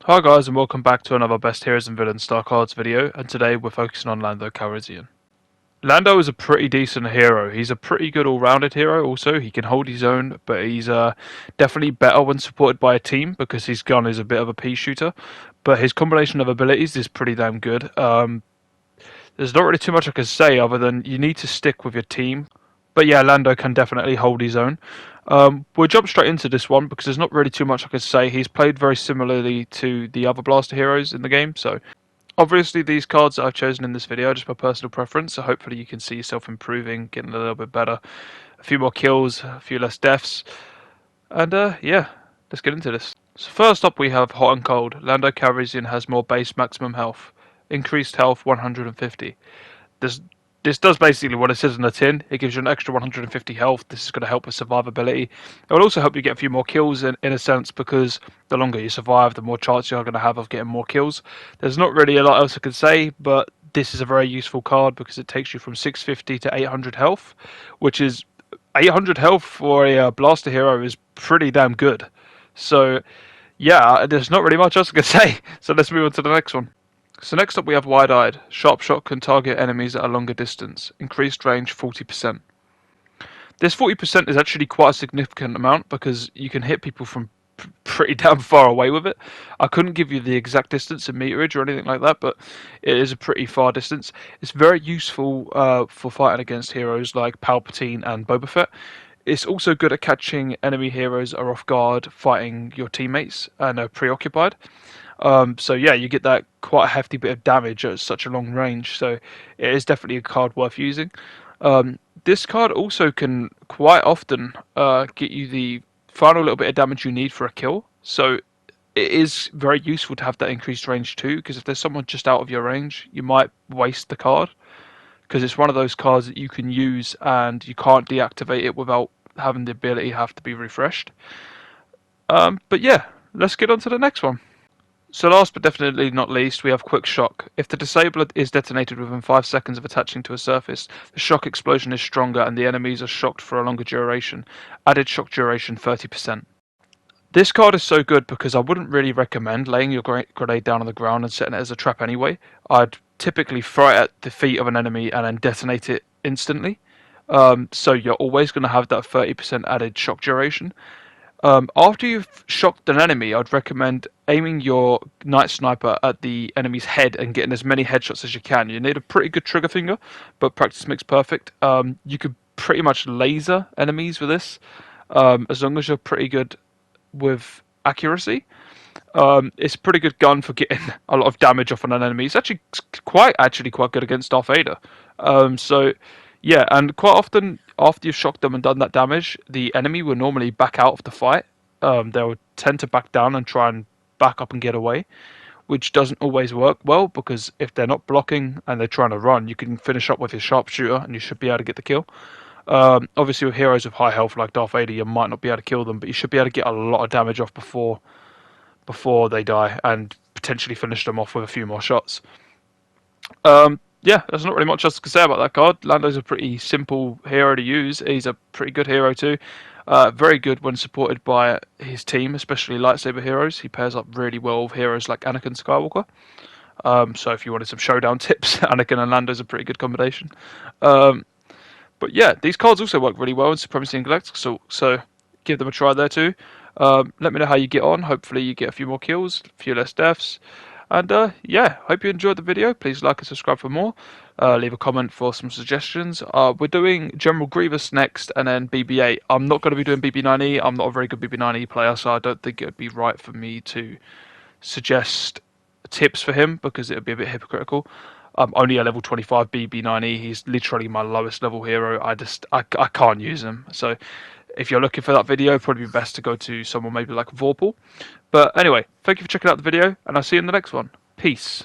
Hi guys and welcome back to another Best Heroes and Villains Star Cards video, and today we're focusing on Lando Calrissian. Lando is a pretty decent hero. He's a pretty good all-rounded hero also. He can hold his own, but he's definitely better when supported by a team because his gun is a bit of a pea shooter. But his combination of abilities is pretty damn good. There's not really too much I can say other than you need to stick with your team. But yeah, Lando can definitely hold his own. We'll jump straight into this one because there's not really too much I can say. He's played very similarly to the other blaster heroes in the game, so obviously these cards that I've chosen in this video are just my personal preference, so hopefully you can see yourself improving, getting a little bit better, a few more kills, a few less deaths, and yeah, let's get into this. So first up we have Hot and Cold. Lando Calrissian has more base maximum health, increased health 150. This does basically what it says in the tin. It gives you an extra 150 health. This is going to help with survivability. It will also help you get a few more kills in a sense, because the longer you survive, the more chance you're going to have of getting more kills. There's not really a lot else I can say, but this is a very useful card because it takes you from 650 to 800 health, which is 800 health for a blaster hero is pretty damn good. So yeah, there's not really much else I can say. So let's move on to the next one. So next up we have Wide-Eyed. Sharp Shot can target enemies at a longer distance. Increased range 40%. This 40% is actually quite a significant amount because you can hit people from pretty damn far away with it. I couldn't give you the exact distance in meterage or anything like that, but it is a pretty far distance. It's very useful for fighting against heroes like Palpatine and Boba Fett. It's also good at catching enemy heroes that are off guard, fighting your teammates and are preoccupied. So yeah, you get that quite a hefty bit of damage at such a long range, so it is definitely a card worth using. This card also can quite often get you the final little bit of damage you need for a kill, so it is very useful to have that increased range too, because if there's someone just out of your range, you might waste the card, because it's one of those cards that you can use and you can't deactivate it without having the ability have to be refreshed. But yeah, let's get on to the next one. So last but definitely not least, we have Quick Shock. If the disabler is detonated within 5 seconds of attaching to a surface, the shock explosion is stronger and the enemies are shocked for a longer duration. Added shock duration 30%. This card is so good because I wouldn't really recommend laying your grenade down on the ground and setting it as a trap anyway. I'd typically throw it at the feet of an enemy and then detonate it instantly. So you're always going to have that 30% added shock duration. After you've shocked an enemy, I'd recommend aiming your night sniper at the enemy's head and getting as many headshots as you can. You need a pretty good trigger finger, but practice makes perfect. You could pretty much laser enemies with this, as long as you're pretty good with accuracy. It's a pretty good gun for getting a lot of damage off on an enemy. It's actually quite good against Darth Vader. So yeah, and quite often after you've shocked them and done that damage, the enemy will normally back out of the fight. They'll tend to back down and try and back up and get away, which doesn't always work well, because if they're not blocking and they're trying to run, you can finish up with your sharpshooter and you should be able to get the kill. Obviously with heroes with high health like Darth Vader, you might not be able to kill them, but you should be able to get a lot of damage off before they die and potentially finish them off with a few more shots. Yeah, there's not really much else to say about that card. Lando's a pretty simple hero to use. He's a pretty good hero too. Very good when supported by his team, especially lightsaber heroes. He pairs up really well with heroes like Anakin Skywalker. So if you wanted some showdown tips, Anakin and Lando's a pretty good combination. But yeah, these cards also work really well in Supremacy and Galactic Assault, so give them a try there too. Let me know how you get on. Hopefully you get a few more kills, a few less deaths. And yeah, hope you enjoyed the video. Please like and subscribe for more. Leave a comment for some suggestions. We're doing General Grievous next, and then BB-8. I'm not going to be doing BB-9E. I'm not a very good BB-9E player, so I don't think it would be right for me to suggest tips for him, because it would be a bit hypocritical. I'm only a level 25 BB-9E. He's literally my lowest level hero. I can't use him. So if you're looking for that video, it'd probably be best to go to someone maybe like 𝗕𝗲𝘀𝘁𝘁. But anyway, thank you for checking out the video, and I'll see you in the next one. Peace.